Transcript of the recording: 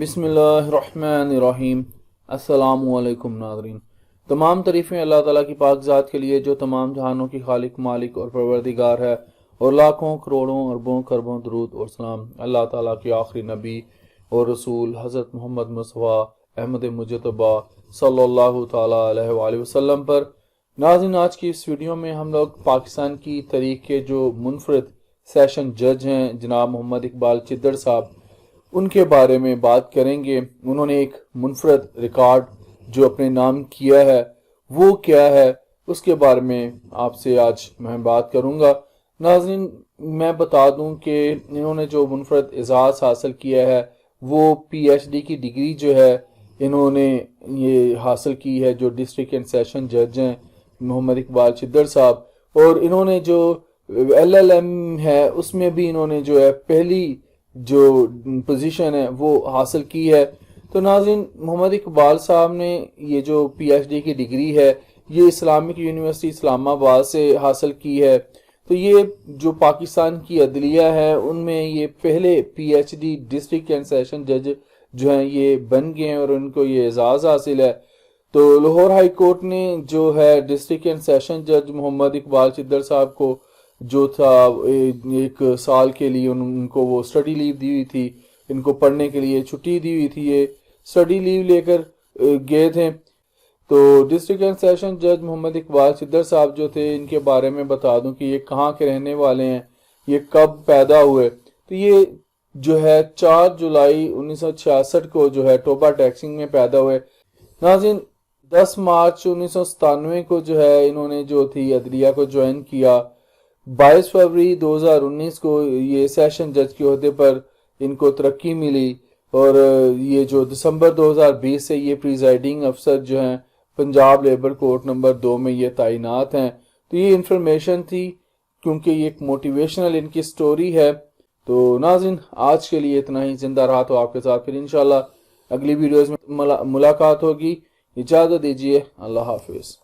بسم اللہ الرحمن الرحیم۔ السلام علیکم ناظرین، تمام تعریفیں اللہ تعالیٰ کی پاک ذات کے لیے جو تمام جہانوں کی خالق، مالک اور پروردگار ہے، اور لاکھوں کروڑوں اربوں خربوں درود اور سلام اللہ تعالیٰ کے آخری نبی اور رسول حضرت محمد مصطفیٰ احمد مجتبیٰ صلی اللہ تعالیٰ علیہ وآلہ وسلم پر۔ ناظرین، آج کی اس ویڈیو میں ہم لوگ پاکستان کی تاریخ کے جو منفرد سیشن جج ہیں جناب محمد اقبال چدر صاحب، ان کے بارے میں بات کریں گے۔ انہوں نے ایک منفرد ریکارڈ جو اپنے نام کیا ہے وہ کیا ہے، اس کے بارے میں آپ سے آج میں بات کروں گا۔ ناظرین، میں بتا دوں کہ انہوں نے جو منفرد اعزاز حاصل کیا ہے وہ پی ایچ ڈی کی ڈگری جو ہے انہوں نے یہ حاصل کی ہے، جو ڈسٹرکٹ اینڈ سیشن جج ہیں محمد اقبال چدر صاحب، اور انہوں نے جو ایل ایل ایم ہے اس میں بھی انہوں نے جو ہے پہلی جو پوزیشن ہے وہ حاصل کی ہے۔ تو ناظرین، محمد اقبال صاحب نے یہ جو پی ایچ ڈی کی ڈگری ہے یہ اسلامک یونیورسٹی اسلام آباد سے حاصل کی ہے۔ تو یہ جو پاکستان کی عدلیہ ہے ان میں یہ پہلے P H D district and session جج جو ہیں یہ بن گئے ہیں اور ان کو یہ اعزاز حاصل ہے۔ تو لاہور ہائی کورٹ نے جو ہے ڈسٹرکٹ اینڈ سیشن جج محمد اقبال چدر صاحب کو جو تھا ایک سال کے لیے ان کو وہ اسٹڈی لیو دی ہوئی تھی، ان کو پڑھنے کے لیے چھٹی دی ہوئی تھی، یہ اسٹڈی لیو لے کر گئے تھے۔ تو ڈسٹرکٹ اینڈ سیشن جج محمد اقبال چدر صاحب جو تھے، ان کے بارے میں بتا دوں کہ یہ کہاں کے رہنے والے ہیں، یہ کب پیدا ہوئے۔ تو یہ جو ہے 4 جولائی 1966 کو جو ہے ٹوبا ٹیکسنگ میں پیدا ہوئے۔ ناظرین، 10 مارچ 1997 کو جو ہے انہوں نے جو تھی عدلیہ کو جوائن کیا۔ 22 فروری 2019 کو یہ سیشن جج کے عہدے پر ان کو ترقی ملی، اور یہ جو دسمبر 2020 سے یہ پریزائڈنگ افسر جو ہیں پنجاب لیبر کورٹ نمبر 2 میں یہ تعینات ہیں۔ تو یہ انفارمیشن تھی کیونکہ یہ ایک موٹیویشنل ان کی سٹوری ہے۔ تو ناظرین، آج کے لیے اتنا ہی۔ زندہ رہا تو آپ کے ساتھ پھر انشاءاللہ اگلی ویڈیوز میں ملاقات ہوگی۔ اجازت دیجیے، اللہ حافظ۔